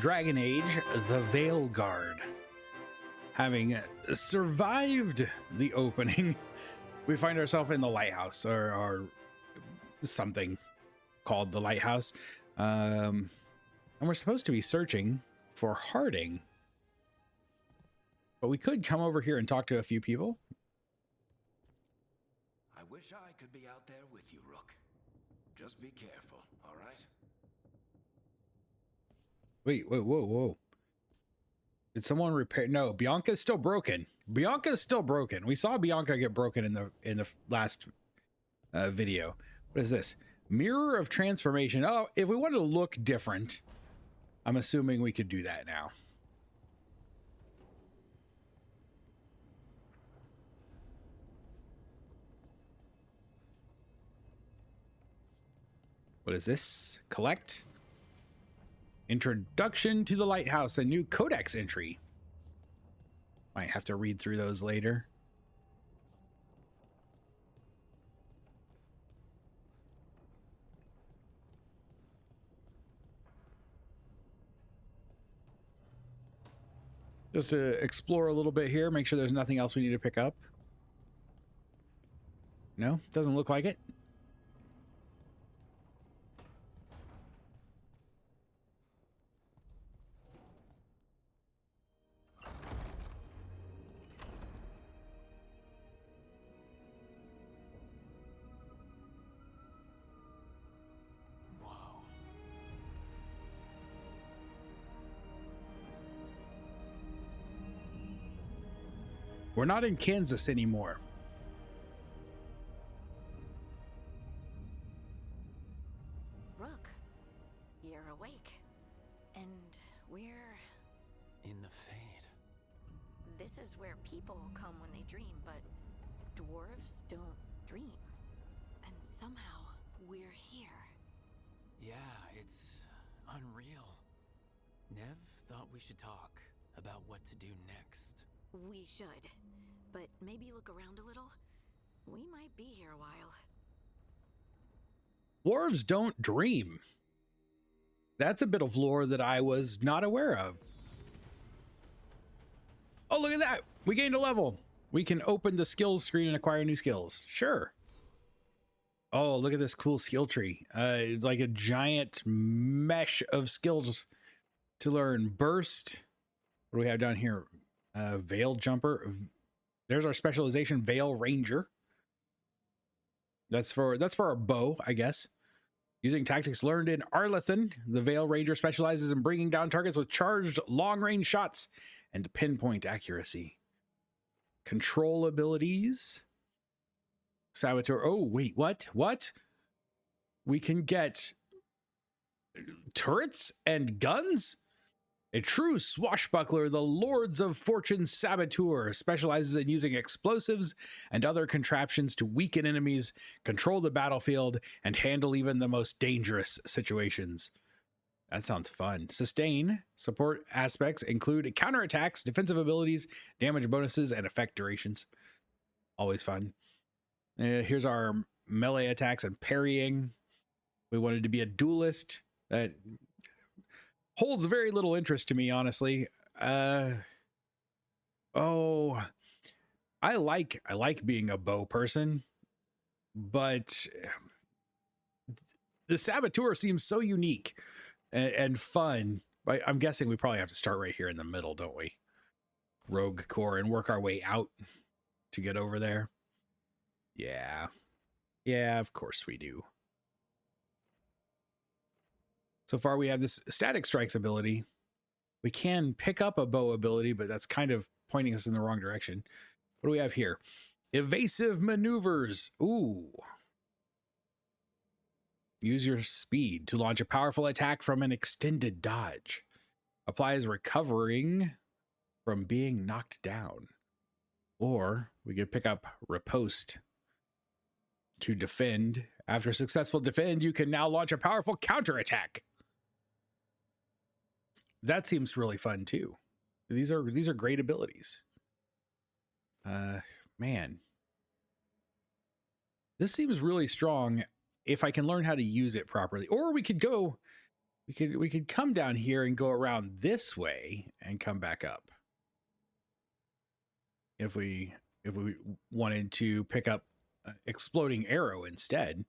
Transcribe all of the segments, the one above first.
Dragon Age, the Veilguard. Having survived the opening, we find ourselves in the lighthouse, or something called the lighthouse. And we're supposed to be searching for Harding. But we could come over here and talk to a few people. I wish I could be out there with you, Rook. Just be careful, all right? Wait, whoa. Did someone repair? No, Bianca's still broken. Bianca's still broken. We saw Bianca get broken in the last video. What is this? Mirror of transformation. Oh, if we wanted to look different, I'm assuming we could do that now. What is this? Collect. Introduction to the Lighthouse, a new codex entry. Might have to read through those later. Just to explore a little bit here, make sure there's nothing else we need to pick up. No, doesn't look like it. We're not in Kansas anymore. Rook, you're awake. And we're... in the Fade. This is where people come when they dream, but dwarves don't dream. And somehow, we're here. Yeah, it's unreal. Nev thought we should talk about what to do next. We should. But maybe look around a little. We might be here a while. Dwarves don't dream. That's a bit of lore that I was not aware of. Oh, look at that. We gained a level. We can open the skills screen and acquire new skills. Sure. Oh, look at this cool skill tree. It's like a giant mesh of skills to learn. Burst. What do we have down here? Veil Jumper. There's our specialization, Veil Ranger. That's for our bow, I guess. Using tactics learned in Arlethan, the Veil Ranger specializes in bringing down targets with charged long-range shots and pinpoint accuracy. Control abilities. Saboteur. Oh, wait, what? What? We can get turrets and guns? A true swashbuckler, the Lords of Fortune's Saboteur specializes in using explosives and other contraptions to weaken enemies, control the battlefield, and handle even the most dangerous situations. That sounds fun. Sustain. Support aspects include counterattacks, defensive abilities, damage bonuses, and effect durations. Always fun. Here's our melee attacks and parrying. We wanted to be a duelist. That holds very little interest to me, honestly. Oh, I like being a bow person, but the Saboteur seems so unique and fun. I'm guessing we probably have to start right here in the middle, don't we? Rogue core and work our way out to get over there. Yeah, of course we do. So far, we have this static strikes ability. We can pick up a bow ability, but that's kind of pointing us in the wrong direction. What do we have here? Evasive maneuvers. Ooh. Use your speed to launch a powerful attack from an extended dodge. Applies recovering from being knocked down. Or we could pick up riposte to defend. After a successful defend, you can now launch a powerful counterattack. That seems really fun too. These are great abilities. Man. This seems really strong if I can learn how to use it properly. Or we could go we could come down here and go around this way and come back up. If we wanted to pick up exploding arrow instead.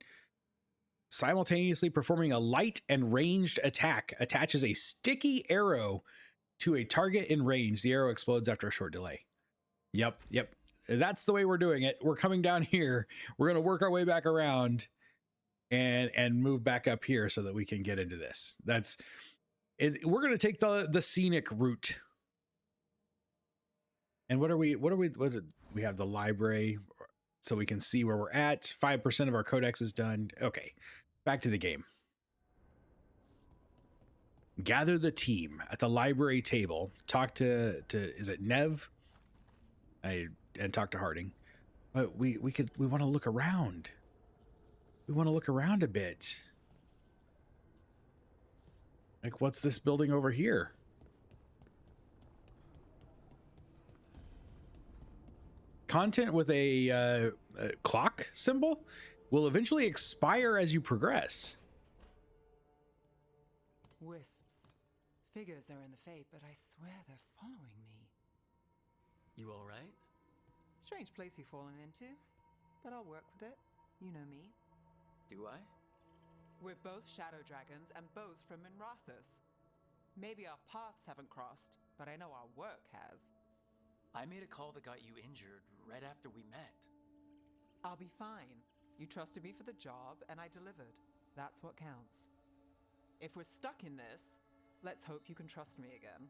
Simultaneously performing a light and ranged attack attaches a sticky arrow to a target in range. The arrow explodes after a short delay. Yep. That's the way we're doing it. We're coming down here. We're going to work our way back around and move back up here so that we can get into this. That's it. We're going to take the scenic route. And what we have the library so we can see where we're at. 5% of our codex is done. Okay. Back to the game. Gather the team at the library table. Talk to is it Nev? And talk to Harding. But we want to look around. We want to look around a bit. Like, what's this building over here? Content with a clock symbol will eventually expire as you progress. Wisps. Figures are in the fate, but I swear they're following me. You all right? Strange place you've fallen into, but I'll work with it. You know me. Do I? We're both shadow dragons and both from Minrathous. Maybe our paths haven't crossed, but I know our work has. I made a call that got you injured right after we met. I'll be fine. You trusted me for the job, and I delivered. That's what counts. If we're stuck in this, let's hope you can trust me again.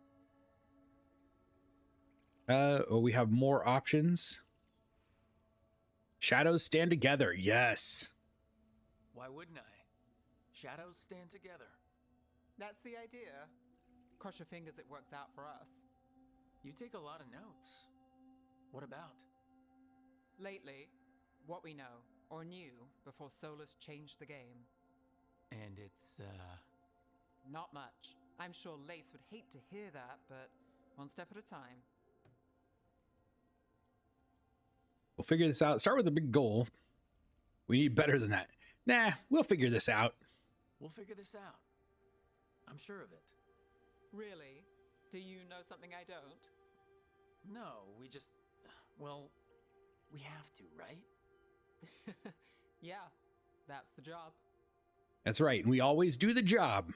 We have more options. Shadows stand together. Yes. Why wouldn't I? Shadows stand together. That's the idea. Cross your fingers it works out for us. You take a lot of notes. What about? Lately, what we know, or knew, before Solus changed the game. And it's, Not much. I'm sure Lace would hate to hear that, but one step at a time. We'll figure this out. Start with a big goal. We need better than that. Nah, we'll figure this out. We'll figure this out. I'm sure of it. Really? Do you know something I don't? No, we just... Well, we have to, right? Yeah, that's the job. That's right. And we always do the job.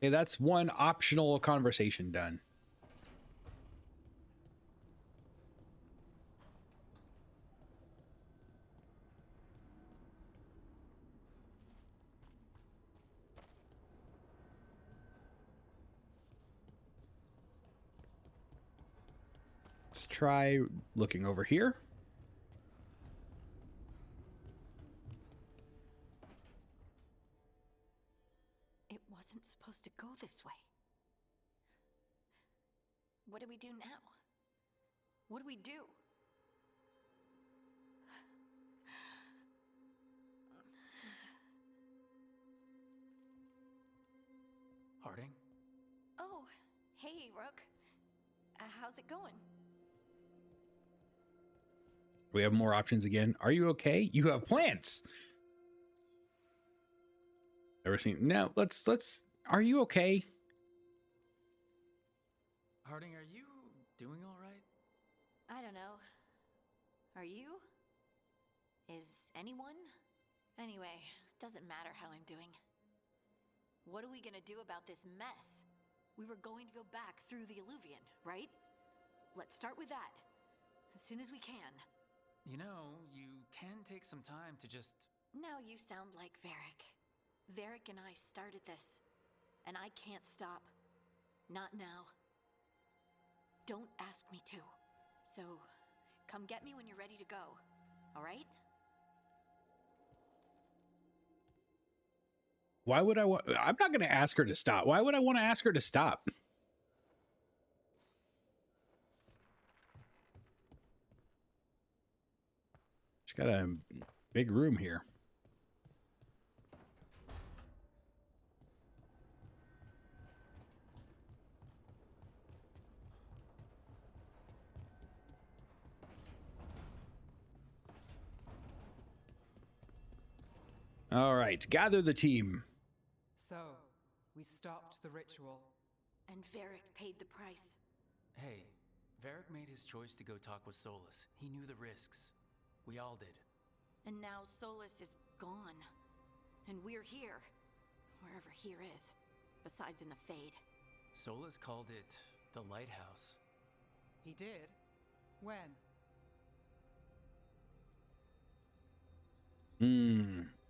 Okay, that's one optional conversation done. Let's try looking over here. It wasn't supposed to go this way. What do we do now? What do we do? Harding? Oh, hey, Rook. How's it going? We have more options again. Are you okay? You have plants. Ever seen? No, let's. Are you okay? Harding, are you doing all right? I don't know. Are you? Is anyone? Anyway, doesn't matter how I'm doing. What are we gonna do about this mess? We were going to go back through the Illuvian, right? Let's start with that. As soon as we can. You know, you can take some time to just... Now you sound like Varric. Varric and I started this. And I can't stop. Not now. Don't ask me to. So, come get me when you're ready to go. Alright? Why would I want... I'm not going to ask her to stop. Why would I want to ask her to stop? She's got a big room here. All right, gather the team. So, we stopped the ritual. And Varric paid the price. Hey, Varric made his choice to go talk with Solus. He knew the risks. We all did. And now Solus is gone. And we're here. Wherever here is. Besides in the Fade. Solus called it the Lighthouse. He did? When?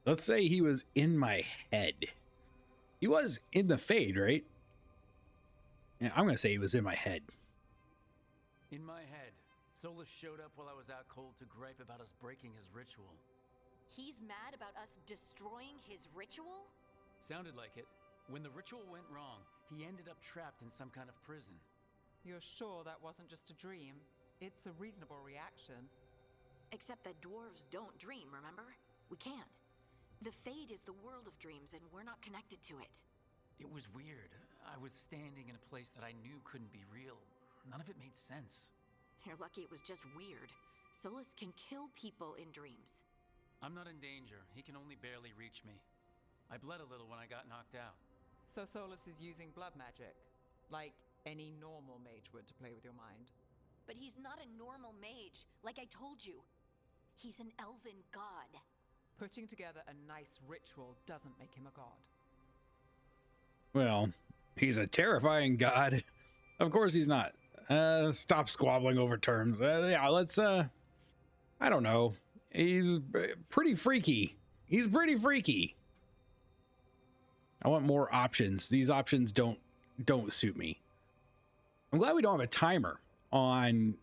Let's say he was in my head. He was in the Fade, right? Yeah, I'm gonna say he was in my head. In my head, Solus showed up while I was out cold to gripe about us breaking his ritual. He's mad about us destroying his ritual? Sounded like it. When the ritual went wrong, he ended up trapped in some kind of prison. You're sure that wasn't just a dream? It's a reasonable reaction. Except that dwarves don't dream, remember? We can't. The Fade is the world of dreams, and we're not connected to it. It was weird. I was standing in a place that I knew couldn't be real. None of it made sense. You're lucky it was just weird. Solus can kill people in dreams. I'm not in danger. He can only barely reach me. I bled a little when I got knocked out. So Solus is using blood magic, like any normal mage would to play with your mind. But he's not a normal mage, like I told you. He's an elven god. Putting together a nice ritual doesn't make him a god. Well, he's a terrifying god. Of course he's not. Stop squabbling over terms. Yeah, let's, I don't know. He's pretty freaky. He's pretty freaky. I want more options. These options don't suit me. I'm glad we don't have a timer on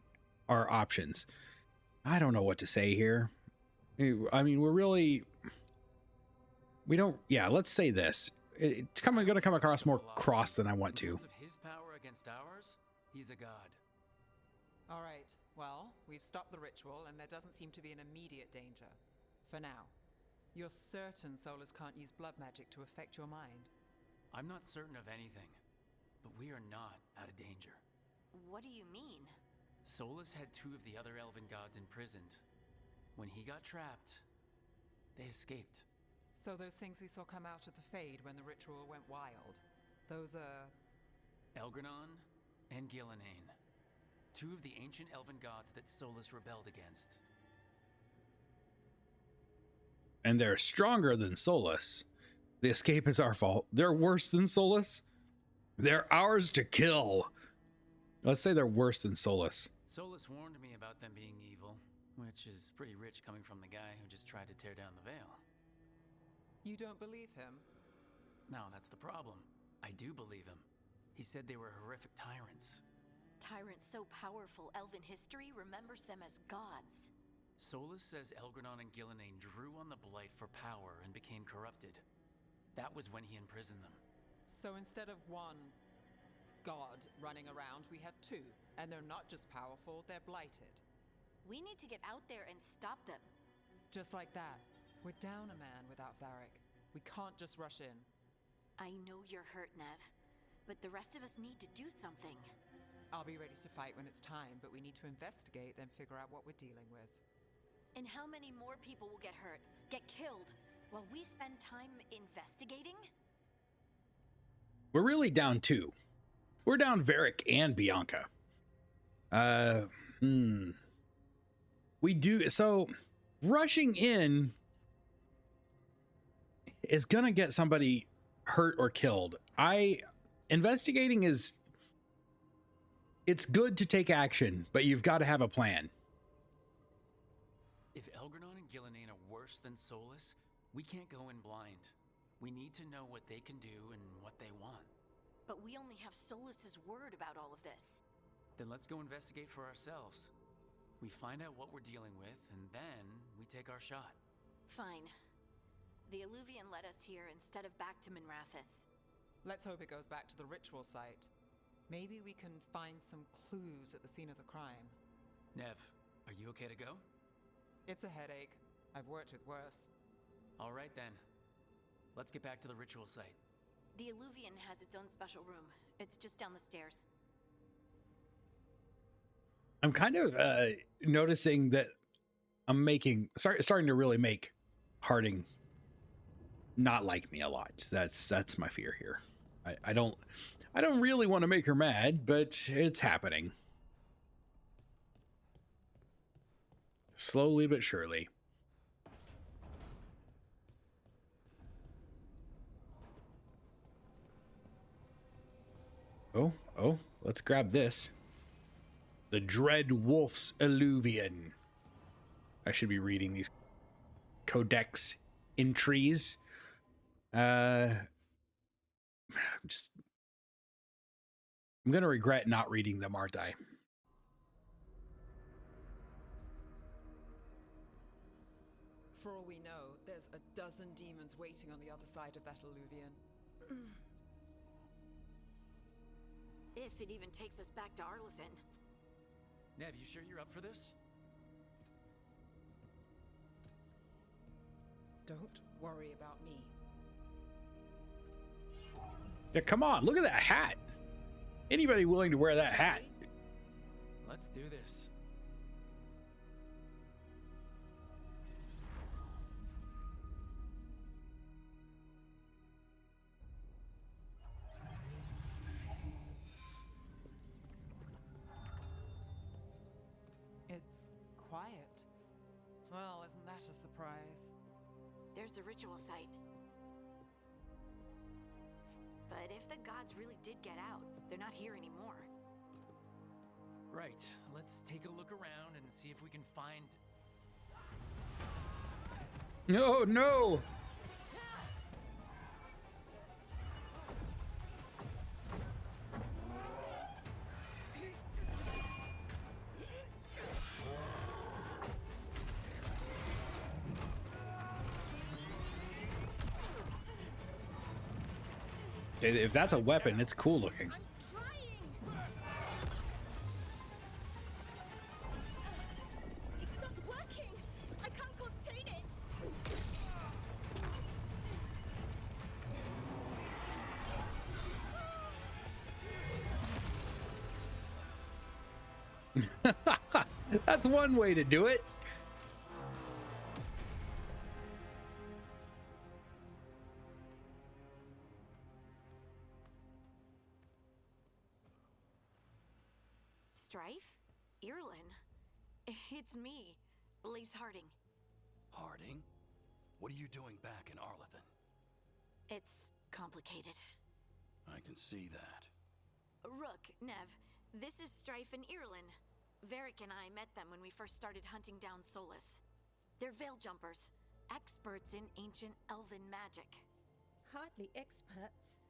our options. I don't know what to say here. I mean, we don't, yeah, let's say this. It's going to come across more cross than I want to. In terms of his power against ours, he's a god. All right, well, we've stopped the ritual and there doesn't seem to be an immediate danger. For now. You're certain Solus can't use blood magic to affect your mind? I'm not certain of anything, but we are not out of danger. What do you mean? Solus had two of the other elven gods imprisoned. When he got trapped, they escaped. So those things we saw come out of the Fade when the ritual went wild, those are... Elgranon and Gillenane. Two of the ancient elven gods that Solus rebelled against. And they're stronger than Solus. The escape is our fault. They're worse than Solus. They're ours to kill. Let's say they're worse than Solus. Solus warned me about them being evil, which is pretty rich coming from the guy who just tried to tear down the veil. You don't believe him? No, that's the problem. I do believe him. He said they were horrific tyrants. Tyrants so powerful, elven history remembers them as gods. Solus says Elgranon and Gillenane drew on the Blight for power and became corrupted. That was when he imprisoned them. So instead of one god running around, we have two. And they're not just powerful, they're blighted. We need to get out there and stop them. Just like that. We're down a man without Varric. We can't just rush in. I know you're hurt, Nev, but the rest of us need to do something. I'll be ready to fight when it's time, but we need to investigate, then figure out what we're dealing with. And how many more people will get hurt, get killed, while we spend time investigating? We're really down two. We're down Varric and Bianca. We do, so rushing in is gonna get somebody hurt or killed. Investigating is, it's good to take action, but you've got to have a plan. If Elgranon and Gillenane are worse than Solus, we can't go in blind. We need to know what they can do and what they want. But we only have Solus's word about all of this. Then let's go investigate for ourselves. We find out what we're dealing with, and then we take our shot. Fine. The Illuvian led us here instead of back to Minrathous. Let's hope it goes back to the ritual site. Maybe we can find some clues at the scene of the crime. Nev, are you okay to go? It's a headache. I've worked with worse. All right then. Let's get back to the ritual site. The Illuvian has its own special room. It's just down the stairs. I'm kind of noticing that I'm starting to really make Harding not like me a lot. That's my fear here. I don't really want to make her mad, but it's happening. Slowly but surely. Oh, let's grab this. The Dread Wolf's Illuvian. I should be reading these codex entries. I'm gonna regret not reading them, aren't I? For all we know, there's a dozen demons waiting on the other side of that alluvian. If it even takes us back to Arlethan. Nev, you sure you're up for this? Don't worry about me. Yeah, come on, look at that hat. Anybody willing to wear that hat? Let's do this. It's quiet. Well, isn't that a surprise? There's the ritual site. But if the gods really did get out, they're not here anymore. Right, let's take a look around and see if we can find... No, no! If that's a weapon, it's cool looking. I'm trying! It's not working! I can't contain it! That's one way to do it. Strife? Irlin? It's me, Lace Harding. Harding? What are you doing back in Arlethan? It's complicated. I can see that. Rook, Nev, this is Strife and Irlin. Varric and I met them when we first started hunting down Solus. They're veil jumpers, experts in ancient elven magic. Hardly experts.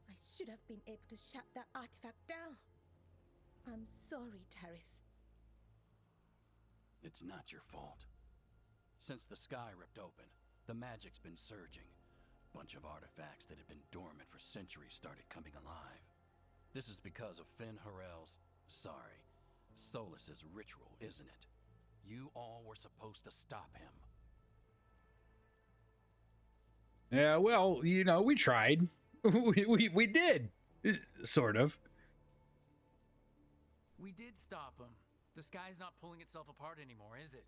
I should have been able to shut that artifact down. I'm sorry, Tarith. It's not your fault. Since the sky ripped open, the magic's been surging. Bunch of artifacts that had been dormant for centuries started coming alive. This is because of Finn Harel's... Solus's ritual, isn't it? You all were supposed to stop him. Yeah, well, you know, we tried. we did. Sort of. We did stop him. The sky's not pulling itself apart anymore, is it?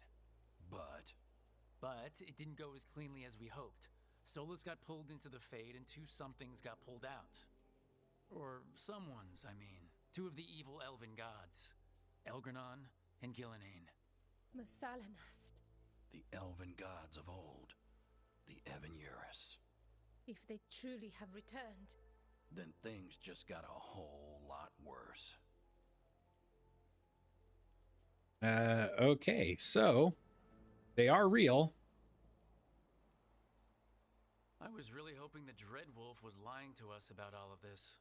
But it didn't go as cleanly as we hoped. Solus got pulled into the Fade and two somethings got pulled out. Or someones, I mean. Two of the evil elven gods. Elgranon and Gillenane. Mathalanast. the elven gods of old, the Evan-Urus. If they truly have returned, Then things just got a whole lot worse. Okay, so they are real. I was really hoping the Dreadwolf was lying to us about all of this.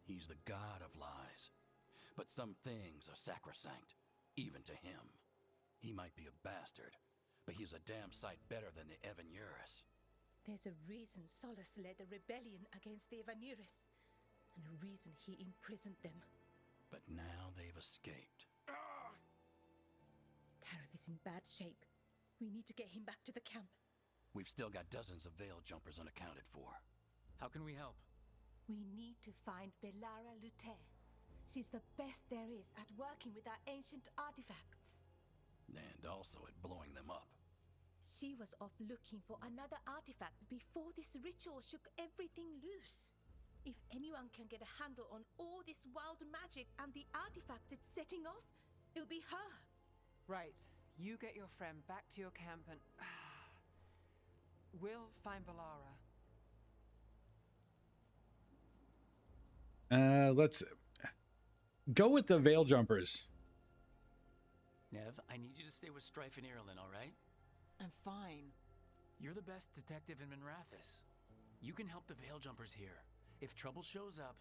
He's the god of lies. But some things are sacrosanct, even to him. He might be a bastard, but he's a damn sight better than the Evan-Urus. there's a reason Solus led a rebellion against the Evan-Urus, and a reason he imprisoned them. But now they've escaped. Tareth is in bad shape. We need to get him back to the camp. We've still got dozens of veil jumpers unaccounted for. How can we help? We need to find Belara Lute. She's the best there is at working with our ancient artifacts. And also at blowing them up. She was off looking for another artifact before this ritual shook everything loose. If anyone can get a handle on all this wild magic and the artifacts it's setting off, it'll be her. Right. You get your friend back to your camp and... we'll find Bellara. Let's go with the Veil Jumpers. Nev, I need you to stay with Strife and Ireland, all right? I'm fine. You're the best detective in Minrathis. You can help the Veil Jumpers here. If trouble shows up,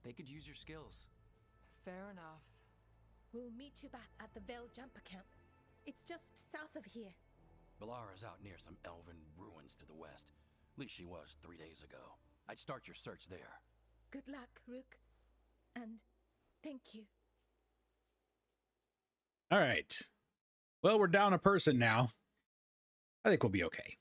they could use your skills. Fair enough. We'll meet you back at the Veil Jumper camp. It's just south of here. Bellara's out near some elven ruins to the west. At least she was 3 days ago. I'd start your search there. Good luck, Rook. And thank you. All right. Well, we're down a person now. I think we'll be okay.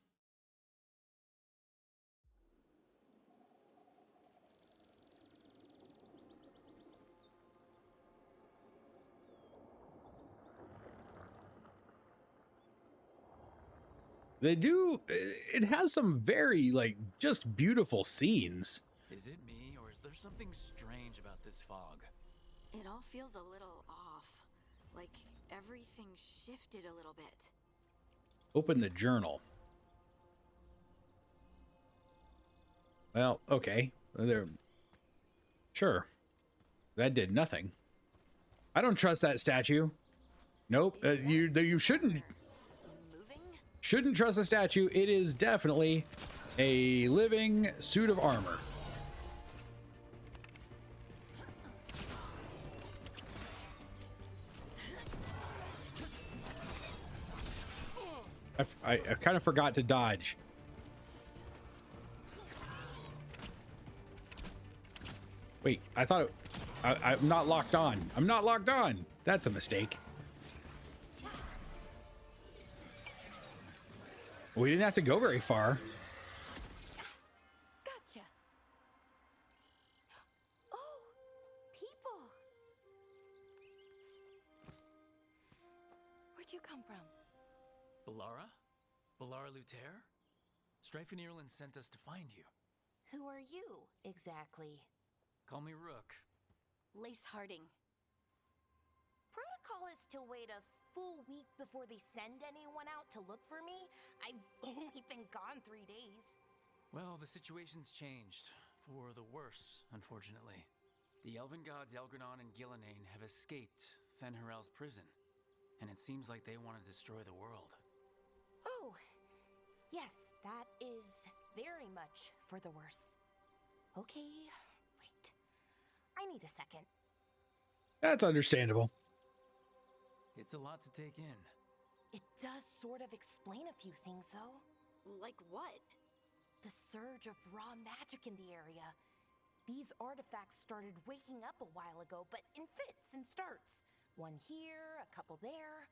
They do, it has some very, like, just beautiful scenes. Is it me, or is there something strange about this fog? It all feels a little off. Like everything shifted a little bit. Open the journal. Well, okay. There. Sure. That did nothing. I don't trust that statue. Nope. You shouldn't trust the statue. It is definitely a living suit of armor. I kind of forgot to dodge. Wait, I thought I'm not locked on. I'm not locked on. That's a mistake. We didn't have to go very far. Gotcha. Oh, people. Where'd you come from? Bellara? Bellara Luther? Strife and Ireland sent us to find you. Who are you, exactly? Call me Rook. Lace Harding. Protocol is to wait a full week before they send anyone out to look for me. I've only been gone 3 days. Well, the situation's changed. For the worse, unfortunately. The elven gods Elgranon and Gillenane have escaped Fen'Harel's prison. And it seems like they want to destroy the world. Oh, yes, that is very much for the worse. Okay, wait. I need a second. That's understandable. It's a lot to take in. It does sort of explain a few things, though. Like what? The surge of raw magic in the area. These artifacts started waking up a while ago, but in fits and starts. One here, a couple there.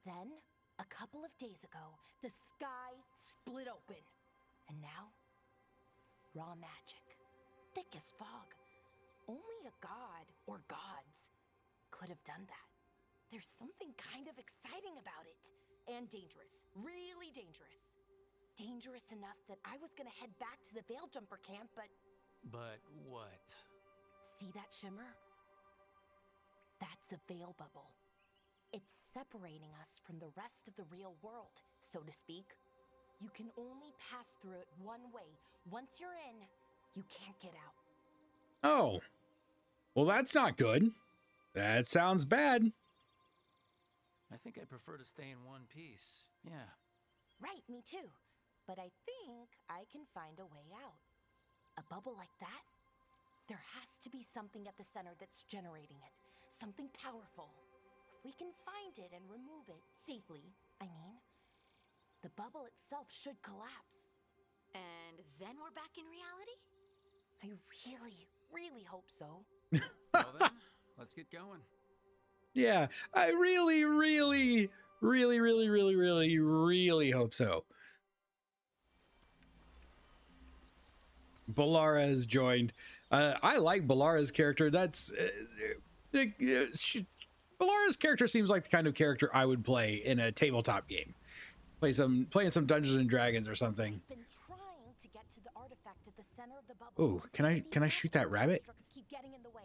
Then, a couple of days ago, the sky split open. And now, raw magic. Thick as fog. Only a god, or gods, could have done that. There's something kind of exciting about it. And dangerous. Really dangerous. Dangerous enough that I was gonna head back to the Veil Jumper camp, but... But what? See that shimmer? That's a veil bubble. It's separating us from the rest of the real world, so to speak. You can only pass through it one way. Once you're in, you can't get out. Oh. Well, that's not good. That sounds bad. I think I'd prefer to stay in one piece. Yeah. Right, me too. But I think I can find a way out. A bubble like that? There has to be something at the center that's generating it. Something powerful. If we can find it and remove it safely, I mean, the bubble itself should collapse. And then we're back in reality? I really, really hope so. Well then, let's get going. Yeah, I really hope so. Bellara has joined. I like Bellara's character. That's Bellara's character seems like the kind of character I would play in a tabletop game. playing some Dungeons and Dragons or something. I've been trying to get to the artifact at the center of the bubble. Ooh, can I shoot that rabbit? Constructs keep getting in the way.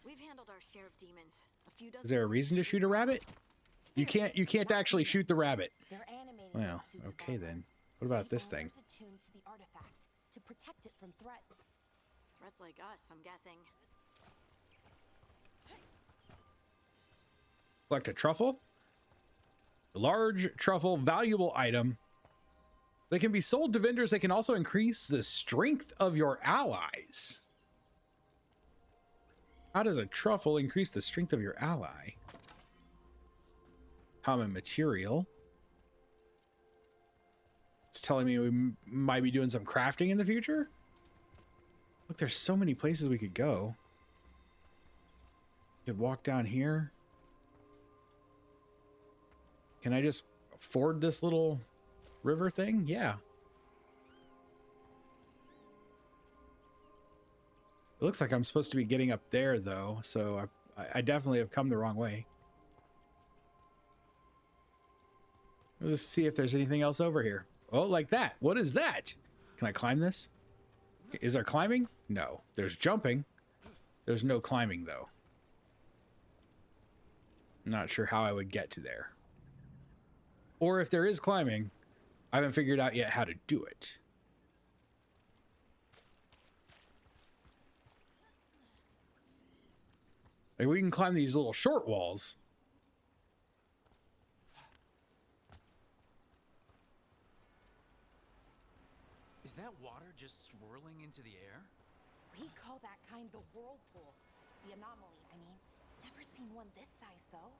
We've handled our share of demons. A few dozen Is there a reason to shoot a rabbit? You can't actually shoot the rabbit. They're animating Well, their suits of okay armor. then. What about The this thing? owner's attuned to the artifact to protect it from threats. threats like us, I'm guessing. Collect a truffle. A large truffle, valuable item. They can be sold to vendors. They can also increase the strength of your allies. How does a truffle increase the strength of your ally? Common material. It's telling me we might be doing some crafting in the future. Look, there's so many places we could go. Could walk down here. Can I just ford this little river thing? Yeah. It looks like I'm supposed to be getting up there, though, so I definitely have come the wrong way. Let's see if there's anything else over here. Oh, like that. What is that? Can I climb this? Is there climbing? No. There's jumping. There's no climbing, though. I'm not sure how I would get to there. Or if there is climbing, I haven't figured out yet how to do it. Like, we can climb these little short walls. Is that water just swirling into the air? We call that kind the whirlpool. The anomaly, I mean. Never seen one this size, though.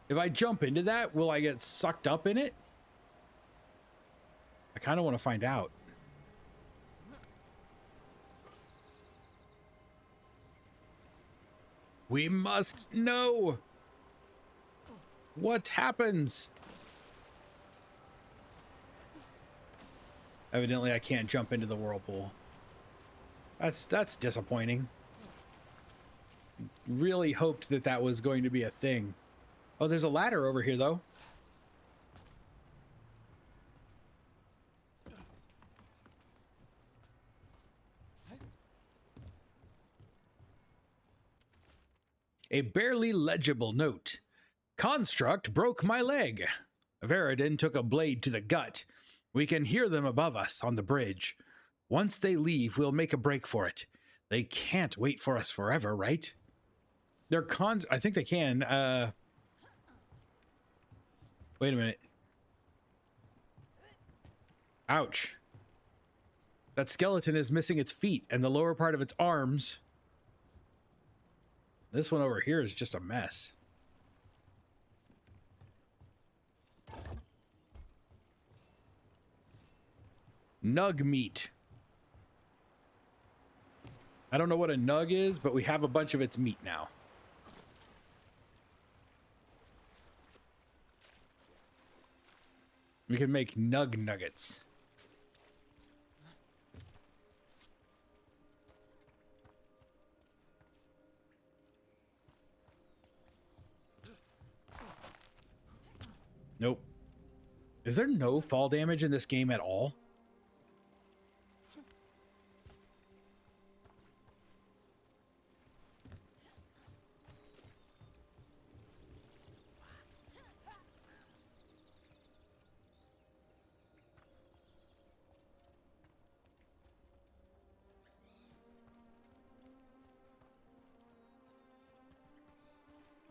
If I jump into that, will I get sucked up in it? I kind of want to find out. We must know what happens. Evidently, I can't jump into the whirlpool. That's disappointing. Really hoped that that was going to be a thing. Oh, there's a ladder over here, though. A barely legible note. Construct broke my leg. Veradin took a blade to the gut. We can hear them above us on the bridge. Once they leave, we'll make a break for it. They can't wait for us forever, right? They're I think they can. Wait a minute. Ouch. That skeleton is missing its feet and the lower part of its arms. This one over here is just a mess. Nug meat. I don't know what a nug is, but we have a bunch of its meat now. We can make nug nuggets. Nope. Is there no fall damage in this game at all?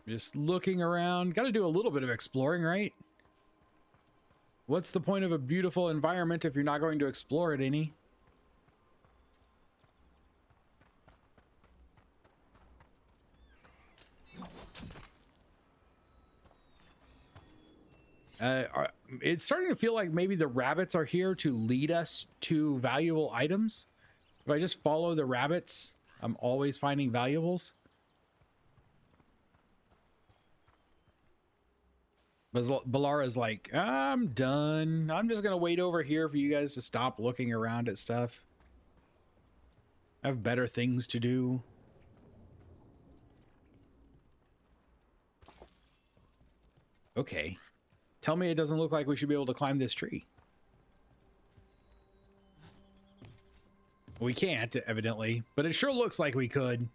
Just looking around. Got to do a little bit of exploring, right? What's the point of a beautiful environment if you're not going to explore it any? It's starting to feel like maybe the rabbits are here to lead us to valuable items. If I just follow the rabbits, I'm always finding valuables. Balara's like, I'm done. I'm just going to wait over here for you guys to stop looking around at stuff. I have better things to do. Okay. Tell me it doesn't look like we should be able to climb this tree. We can't, evidently, but it sure looks like we could.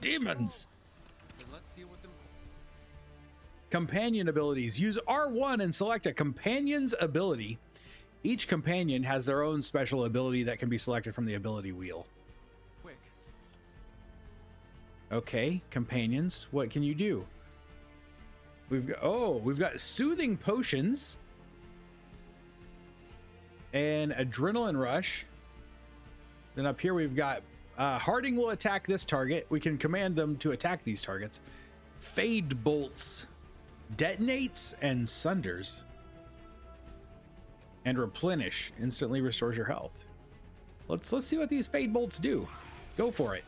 Demons! Then let's deal with them. Companion abilities. Use R1 and select a companion's ability. Each companion has their own special ability that can be selected from the ability wheel. Quick. Okay, companions. What can you do? We've got soothing potions and adrenaline rush. Then up here we've got Harding will attack this target. We can command them to attack these targets. Fade bolts, detonates and sunders, and replenish instantly restores your health. Let's see what these fade bolts do. Go for it.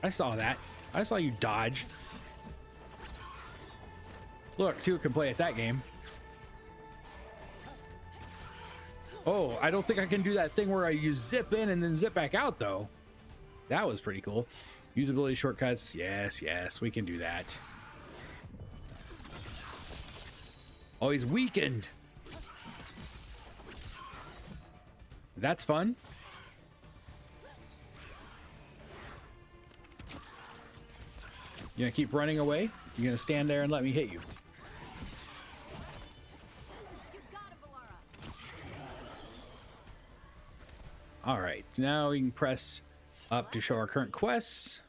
I saw that. I saw you dodge. Look, two can play at that game. Oh, I don't think I can do that thing where you zip in and then zip back out, though. That was pretty cool. Usability shortcuts. Yes, yes, we can do that. Oh, he's weakened. That's fun. You gonna keep running away? You gonna stand there and let me hit you? All right, now we can press up to show our current quests.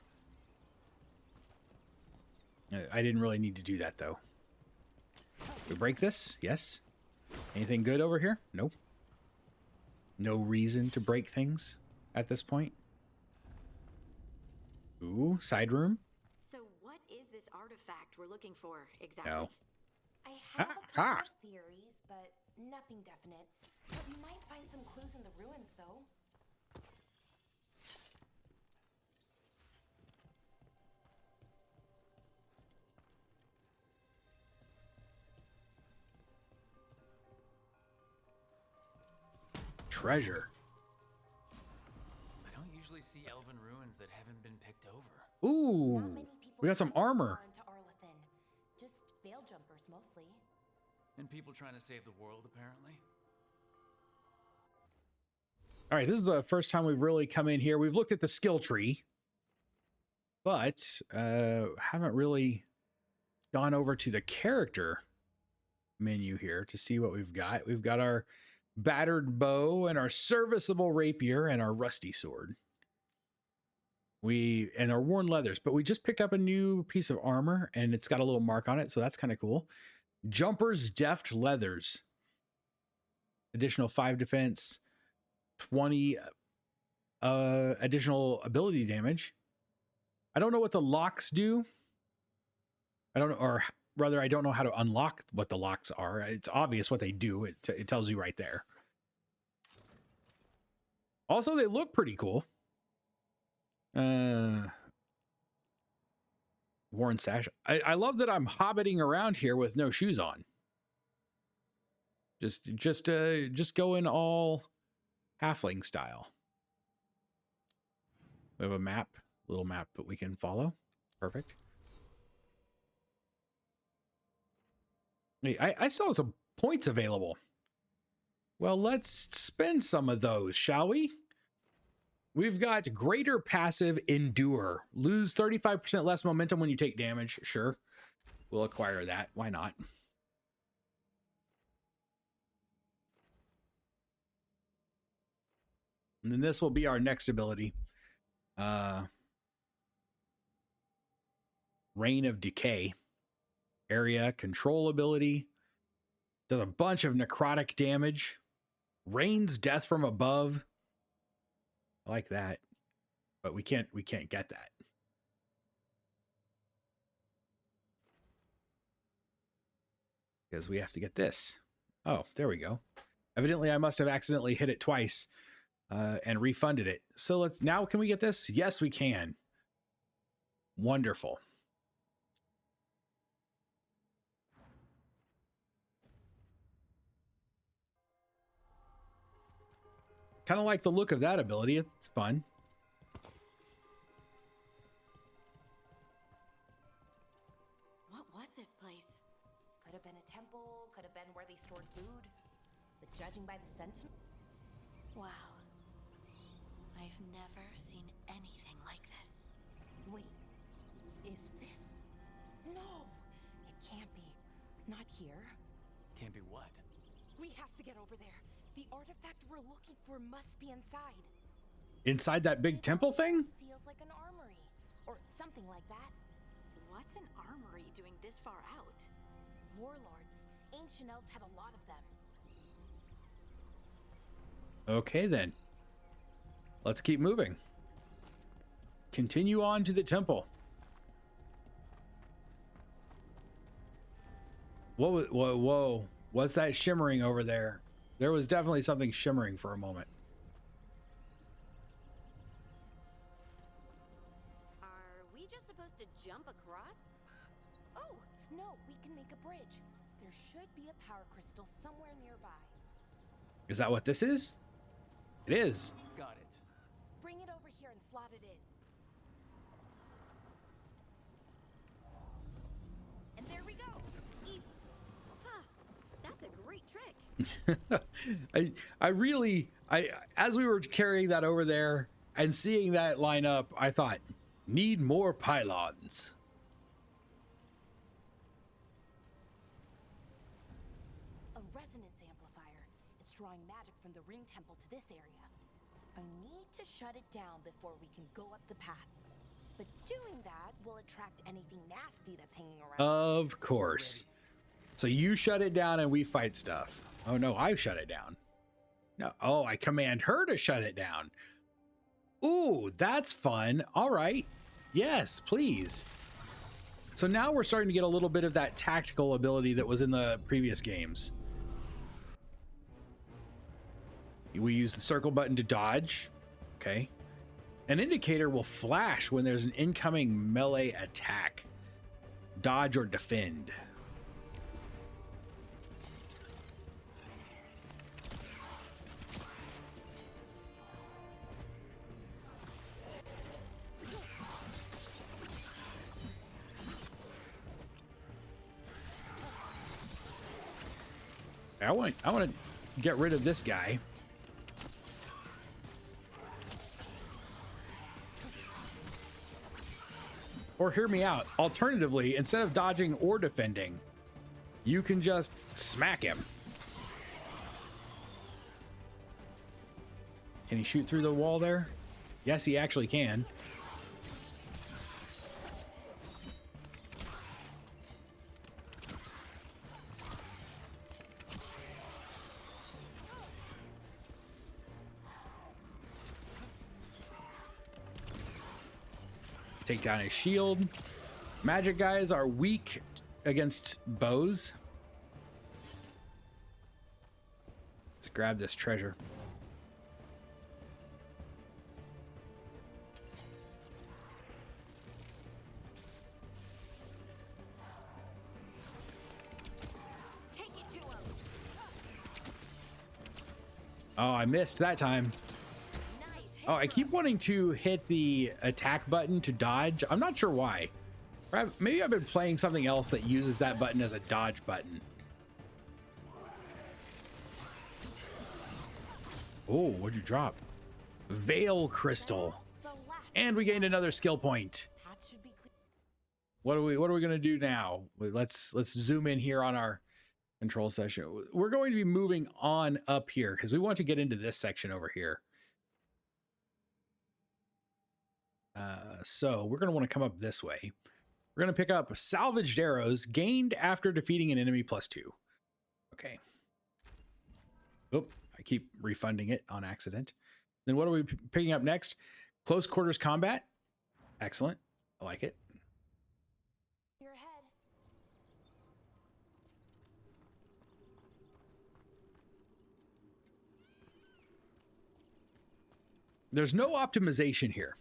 I didn't really need to do that though. We break this? Yes. Anything good over here? Nope. No reason to break things at this point. Ooh, side room. So what is this artifact we're looking for exactly? No. I have a Ah. couple of theories, but nothing definite. But you might find some clues in the ruins, though. Treasure. I don't usually see elven ruins that haven't been picked over. Ooh, Not many people we got some travel so armor. far into Arlathan. Just veil jumpers mostly. And people trying to save the world, apparently. All right, this is the first time we've really come in here. We've looked at the skill tree, but haven't really gone over to the character menu here to see what we've got. We've got our battered bow and our serviceable rapier and our rusty sword. And our worn leathers, but we just picked up a new piece of armor and it's got a little mark on it, so that's kind of cool. Jumper's deft leathers. Additional 5 defense, 20 additional ability damage. I don't know what the locks do. I don't know, or rather, I don't know how to unlock what the locks are. It's obvious what they do. It tells you right there. Also, they look pretty cool. Worn sash. I love that I'm hobbiting around here with no shoes on. Just going all halfling style. We have a map, little map that we can follow. Perfect. Hey, I saw some points available. Well, let's spend some of those, shall we? We've got greater passive endure. Lose 35% less momentum when you take damage. Sure. We'll acquire that. Why not? And then this will be our next ability. Reign of Decay. Area control ability. Does a bunch of necrotic damage. Rains death from above. I like that. But we can't get that. Because we have to get this. Oh, there we go. Evidently I must have accidentally hit it twice and refunded it. So now can we get this? Yes, we can. Wonderful. Kind of like the look of that ability. It's fun. What was this place? Could have been a temple, could have been where they stored food. But judging by the sentinel, Wow. I've never seen anything like this. wait, is this? No, it can't be. Not here. Can't be what? We have to get over there. The artifact we're looking for must be inside. Inside that big It temple thing? almost feels like an armory, or something like that. What's an armory doing this far out? Warlords. Ancient elves had a lot of them. Okay, then. Let's keep moving. Continue on to the temple. Whoa. What's that shimmering over there? There was definitely something shimmering for a moment. Are we just supposed to jump across? Oh, no, we can make a bridge. There should be a power crystal somewhere nearby. Is that what this is? It is. Got it. Bring it over here and slot it in. And there we go. Easy. Huh. That's a great trick. As we were carrying that over there and seeing that line up, I thought, need more pylons. A resonance amplifier. It's drawing magic from the ring temple to this area. I need to shut it down before we can go up the path. But doing that will attract anything nasty that's hanging around. Of course. So you shut it down and we fight stuff. Oh no, I shut it down. No, oh, I command her to shut it down. Ooh, that's fun. All right. Yes, please. So now we're starting to get a little bit of that tactical ability that was in the previous games. We use the circle button to dodge. Okay. An indicator will flash when there's an incoming melee attack. Dodge or defend. I want to get rid of this guy. Or hear me out. Alternatively, instead of dodging or defending, you can just smack him. Can he shoot through the wall there? Yes, he actually can. Take down his shield. Magic guys are weak against bows. Let's grab this treasure. Take it to him. Oh, I missed that time. Nice. Oh, I keep wanting to hit the attack button to dodge. I'm not sure why. Maybe I've been playing something else that uses that button as a dodge button. Oh, what'd you drop? Veil crystal. The last And we gained another skill point. path should be clear. What are we gonna do now? Let's zoom in here on our control session. We're going to be moving on up here because we want to get into this section over here. So we're going to want to come up this way. We're going to pick up salvaged arrows gained after defeating an enemy +2. Okay. Oh, I keep refunding it on accident. Then what are we picking up next? Close quarters combat. Excellent. I like it. You're ahead. There's no optimization here.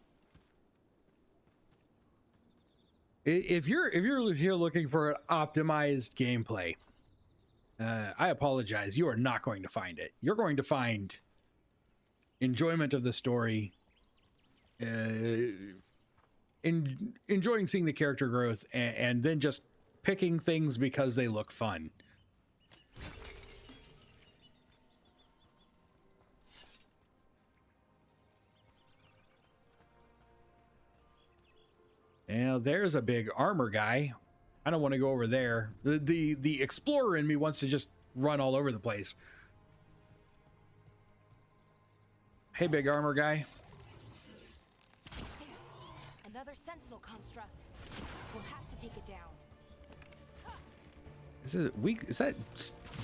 If you're here looking for an optimized gameplay, I apologize. You are not going to find it. You're going to find enjoyment of the story, enjoying seeing the character growth, and then just picking things because they look fun. Now there's a big armor guy. I don't want to go over there. The explorer in me wants to just run all over the place. Hey, big armor guy. Another sentinel construct. We'll have to take it down. Is it weak? Is that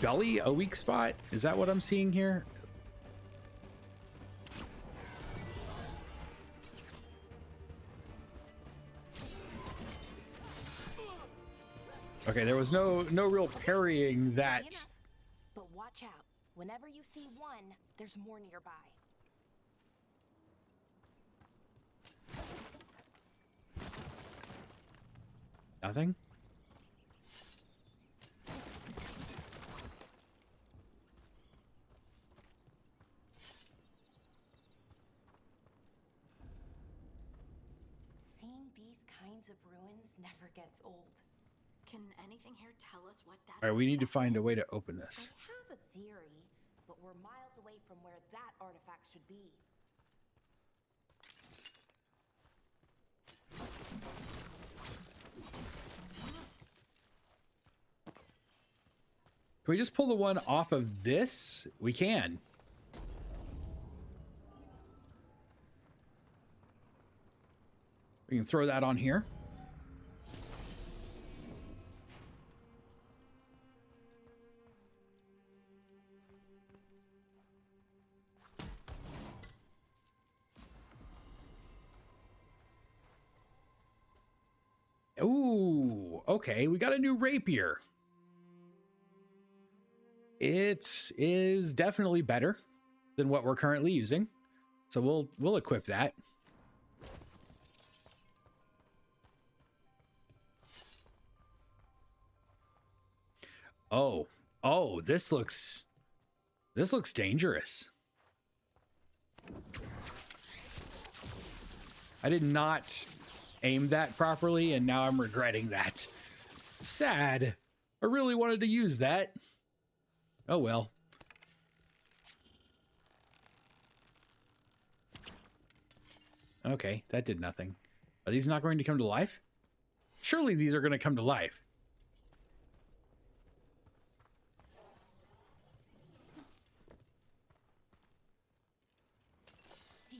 belly a weak spot? Is that what I'm seeing here? Okay, there was no real parrying that. But watch out. Whenever you see one, there's more nearby. Nothing? Seeing these kinds of ruins never gets old. Can anything here tell us what that All right, we need to artifact find a is? way to open this. I have a theory, but we're miles away from where that artifact should be. Can we just pull the one off of this? We can. We can throw that on here. Ooh, okay, we got a new rapier. It is definitely better than what we're currently using, so we'll equip that. Oh, this looks dangerous. I did not aim that properly, and now I'm regretting that. Sad. I really wanted to use that. Oh well. Okay, that did nothing. Are these not going to come to life? Surely these are going to come to life.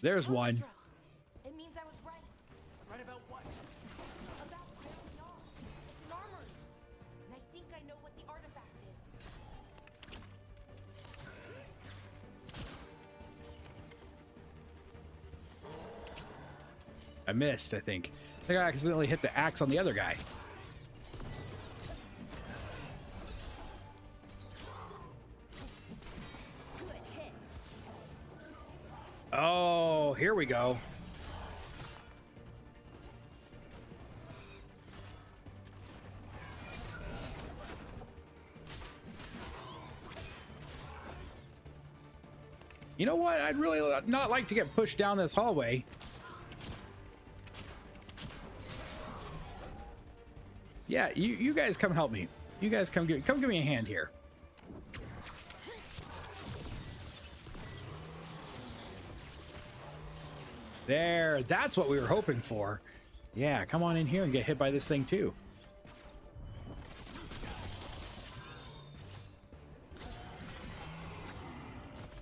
There's one. It means I was right. Right about what? About where we are. It's an armory. And I think I know what the artifact is. I missed, I think. I think I accidentally hit the axe on the other guy. Good hit. Oh, here we go. You know what? I'd really not like to get pushed down this hallway. Yeah, you guys come help me. You guys come give me a hand here. There, that's what we were hoping for. Yeah, come on in here and get hit by this thing too.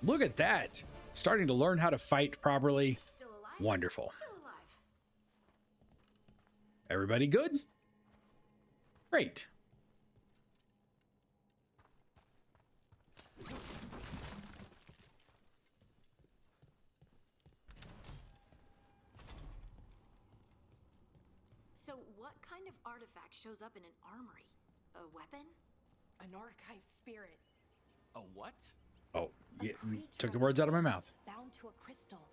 Look at that. Starting to learn how to fight properly. Still alive? Wonderful. Still alive. Everybody good? Great. So what kind of artifact shows up in an armory? A weapon? An archive spirit. A what? Oh, A yeah, creature took the words out of my mouth. Bound to a crystal.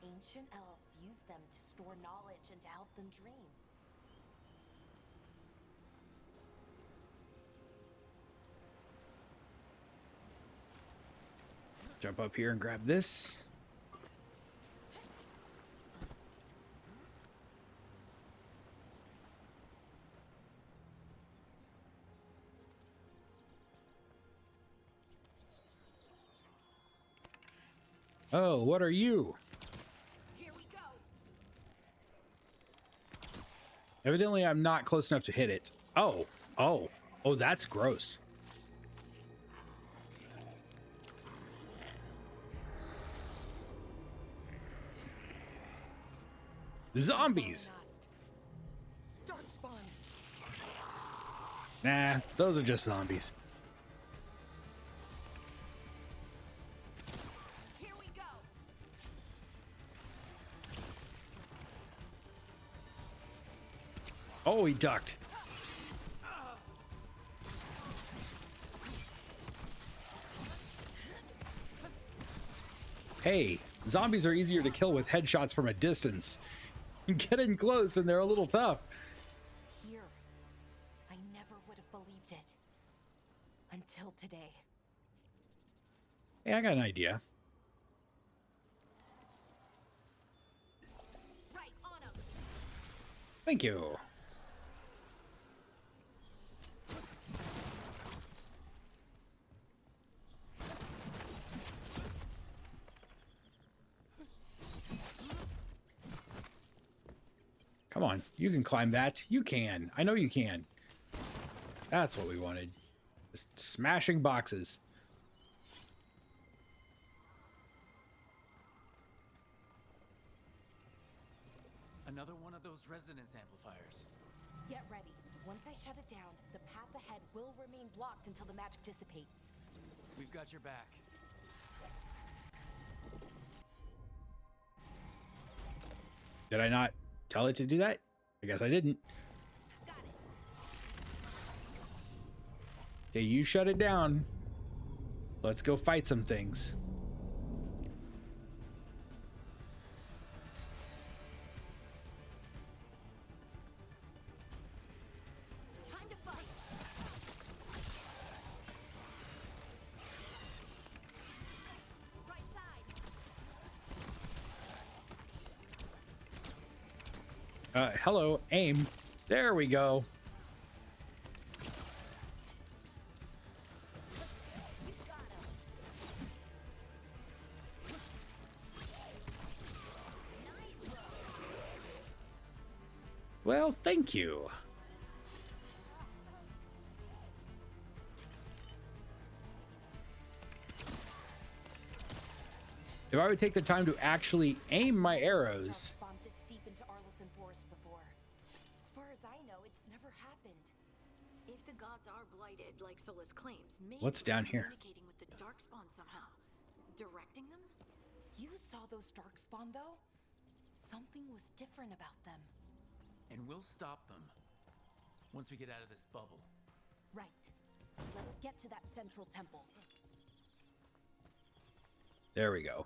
Ancient elves use them to store knowledge and to help them dream. Jump up here and grab this. Oh, what are you? Here we go. Evidently, I'm not close enough to hit it. Oh, that's gross. Zombies. Darkspawn. Nah, those are just zombies. Here we go. Oh, he ducked. Hey, zombies are easier to kill with headshots from a distance. Get in close and they're a little tough. Here. I never would have believed it. Until today. Hey, I got an idea. Right on him. Thank you. Come on, you can climb that. You can. I know you can. That's what we wanted. Just smashing boxes. Another one of those resonance amplifiers. Get ready. Once I shut it down, the path ahead will remain blocked until the magic dissipates. We've got your back. Did I not tell it to do that? I guess I didn't. Got it. Okay, you shut it down. Let's go fight some things. Time to fight. Right side. Hello, aim. There we go. You got him. Nice roll. Well, thank you. If I would take the time to actually aim my arrows. Spawned this deep into Arlothan Forest before. As far as I know, it's never happened. If the gods are blighted, like Solus claims, maybe What's down here? communicating with the Darkspawn somehow, directing them. You saw those Darkspawn, though? Something was different about them. And we'll stop them once we get out of this bubble. Right. Let's get to that central temple. There we go.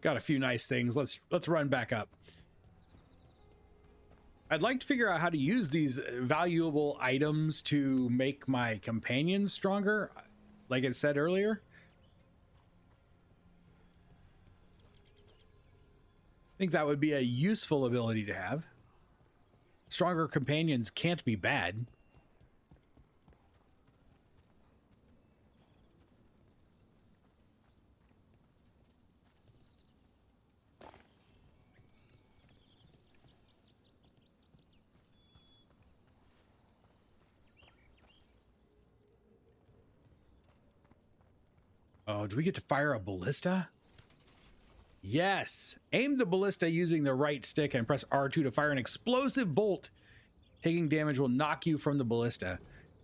Got a few nice things. Let's run back up. I'd like to figure out how to use these valuable items to make my companions stronger, like it said earlier. I think that would be a useful ability to have. Stronger companions can't be bad. Oh, do we get to fire a ballista? Yes. Aim the ballista using the right stick and press R2 to fire an explosive bolt. Taking damage will knock you from the ballista.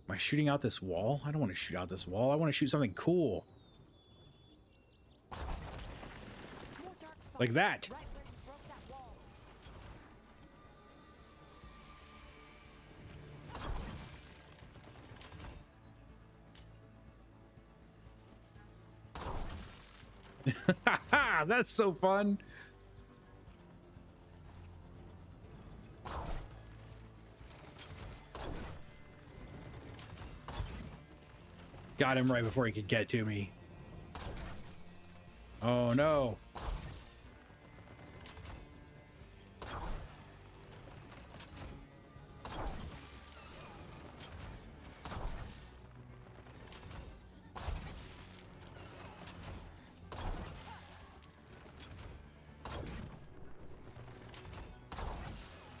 Am I shooting out this wall? I don't want to shoot out this wall. I want to shoot something cool. More Darkspawn. Like that. Right where you broke that wall. Haha, that's so fun. Got him right before he could get to me. Oh no.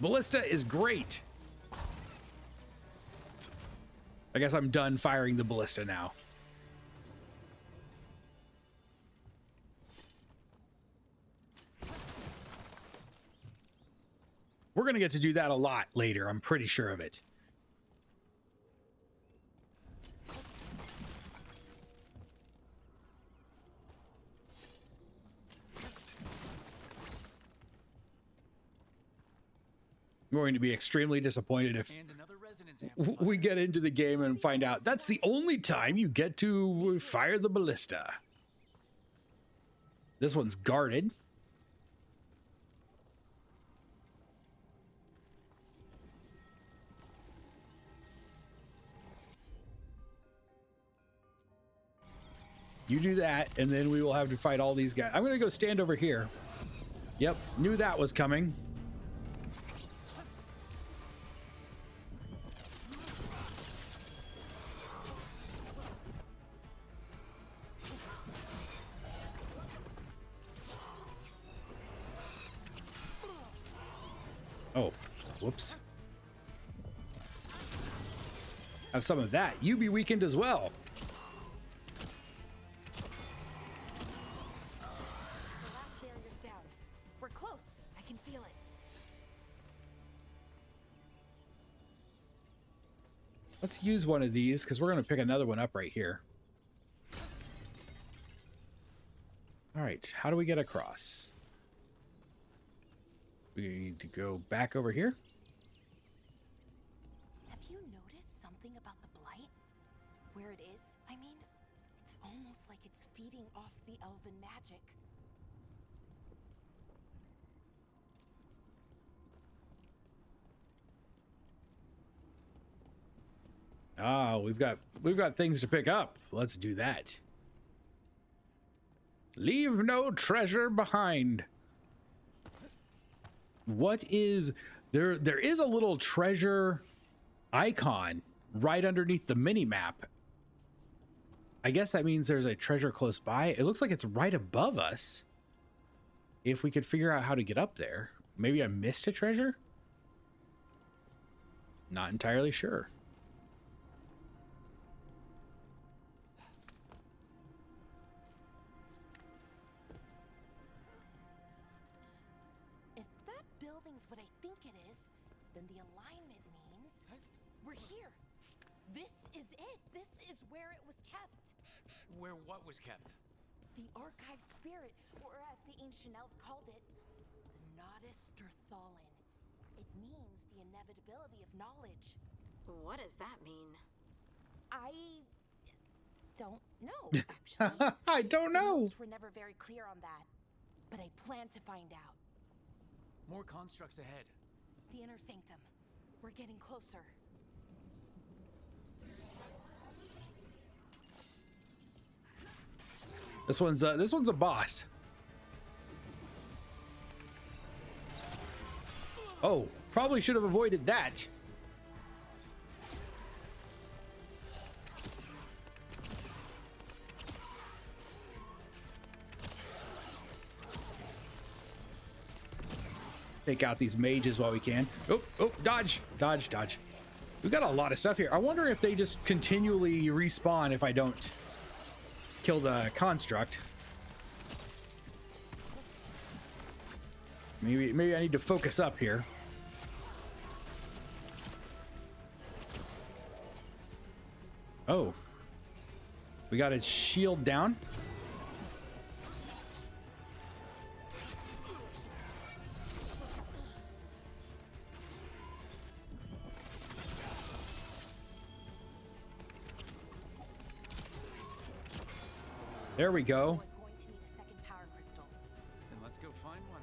Ballista is great. I guess I'm done firing the ballista now. We're going to get to do that a lot later. I'm pretty sure of it. I'm going to be extremely disappointed if we get into the game and find out that's the only time you get to fire the ballista. This one's guarded. You do that, and then we will have to fight all these guys. I'm going to go stand over here. Yep, knew that was coming. Oh, whoops. Have some of that. You be weakened as well. The last barrier's down. We're close. I can feel it. Let's use one of these because we're going to pick another one up right here. All right, how do we get across? We need to go back over here. Have you noticed something about the blight? Where it is, I mean? It's almost like it's feeding off the elven magic. Ah, we've got things to pick up. Let's do that. Leave no treasure behind. What is there? There is a little treasure icon right underneath the mini map. I guess that means there's a treasure close by. It looks like it's right above us. If we could figure out how to get up there. Maybe I missed a treasure? Not entirely sure. If that building's what I think it is, then the alignment means we're here. This is it. This is where it was kept. Where what was kept? The archive spirit, or as the ancient elves called it, the Nodus Derthalin. It means the inevitability of knowledge. What does that mean? I don't know, actually. I don't The know. notes were never very clear on that, but I plan to find out. More constructs ahead. The inner sanctum. We're getting closer. This one's a boss. Oh, probably should have avoided that. Take out these mages while we can. Oh, dodge, dodge, dodge. We've got a lot of stuff here. I wonder if they just continually respawn if I don't kill the construct. Maybe I need to focus up here. Oh. We got his shield down. There we go. Was going to need a second power crystal. Then let's go find one.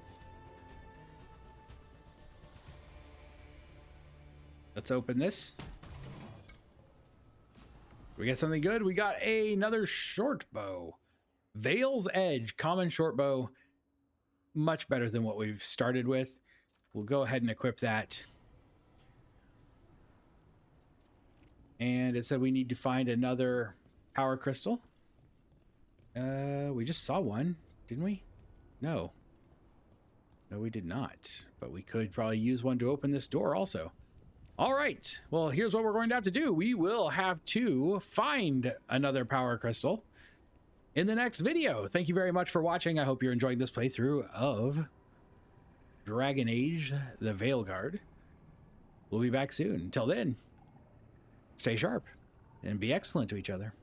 Let's open this. We got something good. We got another short bow. Veil's Edge, common short bow. Much better than what we've started with. We'll go ahead and equip that. And it said we need to find another power crystal. We just saw one, didn't we? No. No, we did not. But we could probably use one to open this door also. All right. Well, here's what we're going to have to do. We will have to find another power crystal in the next video. Thank you very much for watching. I hope you're enjoying this playthrough of Dragon Age, the Veilguard. We'll be back soon. Until then, stay sharp and be excellent to each other.